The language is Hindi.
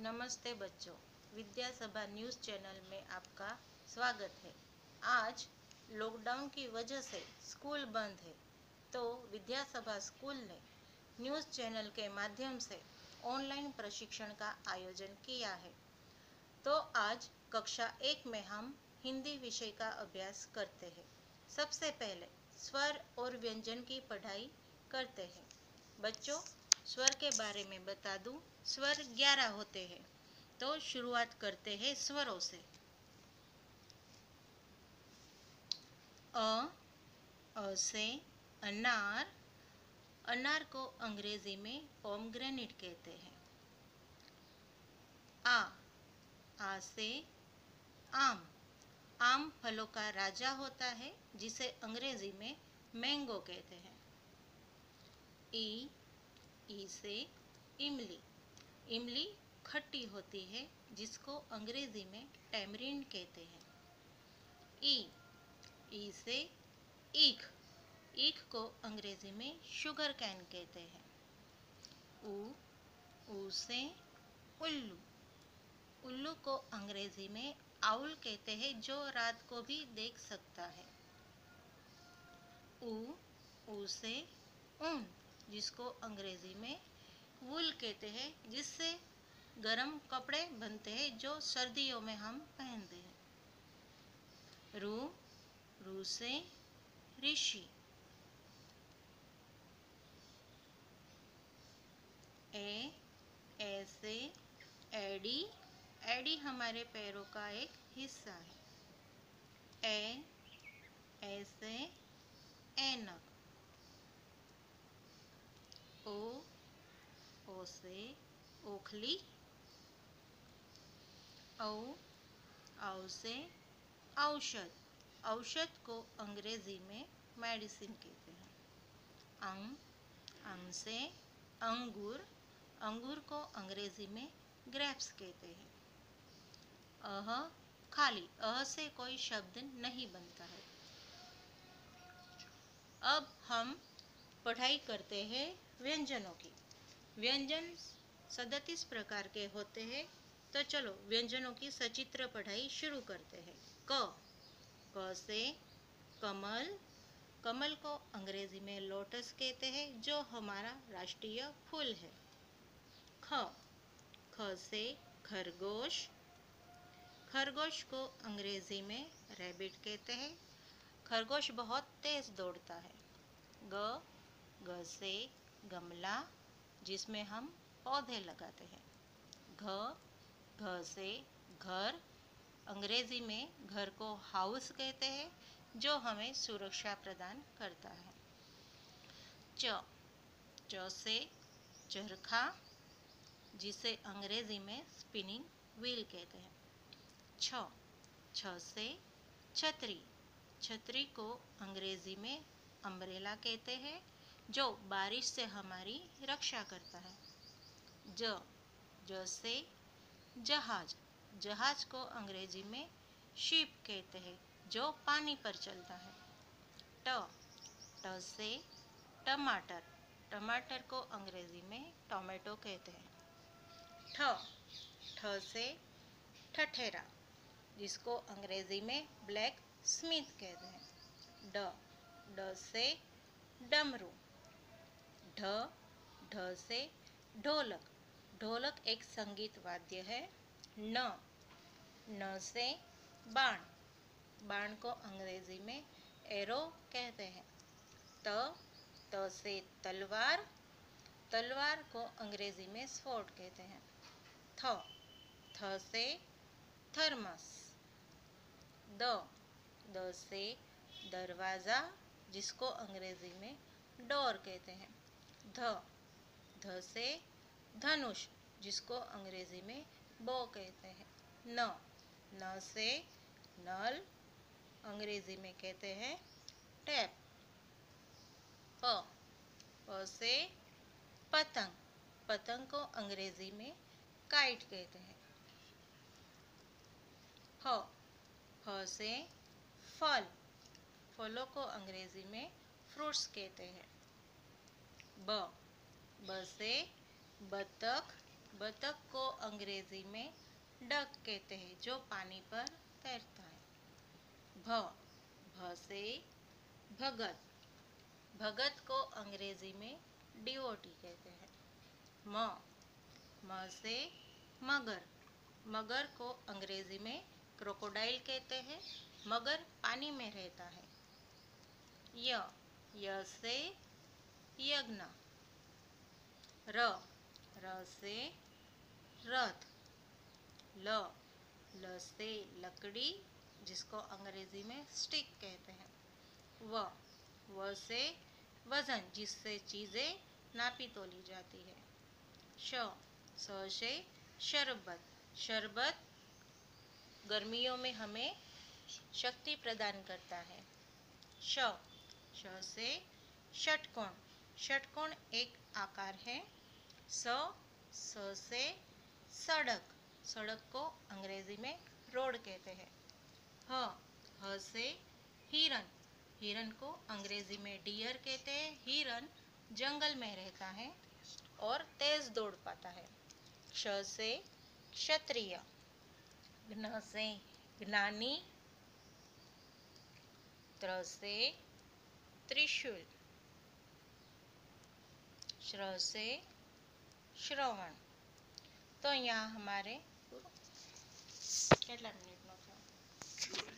नमस्ते बच्चों, विद्या सभा न्यूज़ चैनल में आपका स्वागत है। आज लॉकडाउन की वजह से स्कूल बंद है, तो विद्या सभा स्कूल ने न्यूज़ चैनल के माध्यम से ऑनलाइन प्रशिक्षण का आयोजन किया है। तो आज कक्षा 1 में हम हिंदी विषय का अभ्यास करते हैं। सबसे पहले स्वर और व्यंजन की पढ़ाई करते हैं। बच्चों, स्वर के बारे में बता दूं, स्वर 11 होते हैं। तो शुरुआत करते हैं स्वरों से। अ से अनार, अनार को अंग्रेजी में पोमग्रेनेट कहते हैं। आ से आम, आम फलों का राजा होता है, जिसे अंग्रेजी में मैंगो कहते हैं। ई से इमली, इमली खट्टी होती है, जिसको अंग्रेजी में टैमरिंड कहते हैं। ई से ईख, ईख को अंग्रेजी में शुगर कैन कहते हैं। ऊ से उल्लू, उल्लू को अंग्रेजी में आउल कहते हैं, जो रात को भी देख सकता है। ऊ से ऊन, जिसको अंग्रेजी में वूल कहते हैं, जिससे गर्म कपड़े बनते हैं जो सर्दियों में हम पहनते हैं। रू से ऋषि, ए से एडी, एडी हमारे पैरों का एक हिस्सा है। ए से ऐनक। ओ से ओखली। औ से औषध, औषध को अंग्रेजी में मेडिसिन कहते हैं। अंग से अंगूर, अंगूर को अंग्रेजी में ग्रेप्स कहते हैं। खाली, से कोई शब्द नहीं बनता है। अब हम पढ़ाई करते हैं व्यंजनों की। व्यंजन 37 प्रकार के होते हैं। तो चलो व्यंजनों की सचित्र पढ़ाई शुरू करते हैं। क से कमल, कमल को अंग्रेजी में लोटस कहते हैं, जो हमारा राष्ट्रीय फूल है। ख से खरगोश, खरगोश को अंग्रेजी में रैबिट कहते हैं। खरगोश बहुत तेज दौड़ता है। ग से गमला, जिसमें हम पौधे लगाते हैं। घ से घर, अंग्रेजी में घर को हाउस कहते हैं, जो हमें सुरक्षा प्रदान करता है। च से चरखा, जिसे अंग्रेजी में स्पिनिंग व्हील कहते हैं। छ से छतरी, छतरी को अंग्रेजी में अम्ब्रेला कहते हैं, जो बारिश से हमारी रक्षा करता है। ज से जहाज, जहाज को अंग्रेजी में शिप कहते हैं, जो पानी पर चलता है। ट से टमाटर, टमाटर को अंग्रेजी में टोमेटो कहते हैं। ठ से ठठेरा, जिसको अंग्रेजी में ब्लैक स्मिथ कहते हैं। ड से डमरू। ढ से ढोलक, ढोलक एक संगीत वाद्य है। न से बाण, बाण को अंग्रेजी में एरो कहते हैं। त से तलवार, तलवार को अंग्रेजी में स्वॉर्ड कहते हैं। थ से थर्मस। द से दरवाजा, जिसको अंग्रेजी में डोर कहते हैं। ध से धनुष, जिसको अंग्रेजी में बो कहते हैं। न से नल, अंग्रेजी में कहते हैं टैप। प से पतंग, पतंग को अंग्रेजी में काइट कहते हैं। ह से फल, फलों को अंग्रेजी में फ्रूट्स कहते हैं। ब से बतख, बतख को अंग्रेजी में डक कहते हैं, जो पानी पर तैरता है। भ से भगत, भगत को अंग्रेजी में डिवोटी कहते हैं। म से मगर, मगर को अंग्रेजी में क्रोकोडाइल कहते हैं, मगर पानी में रहता है। य से यज्ञ। र से रथ। ल से लकड़ी, जिसको अंग्रेजी में स्टिक कहते हैं। व से वजन, जिससे चीजें नापी तोली जाती है। स से शरबत, शरबत गर्मियों में हमें शक्ति प्रदान करता है। श से षटकोण, षटकोण एक आकार है। स से सड़क, सड़क को अंग्रेजी में रोड कहते हैं। ह से हिरन, हिरन को अंग्रेजी में डियर कहते हैं। हिरन जंगल में रहता है और तेज दौड़ पाता है। क्ष से क्षत्रिय, घ्न से ज्ञानी, त्र से त्रिशूल, श्र से श्रवण। तो यहाँ हमारे કેટલા મિનિટનો થયો?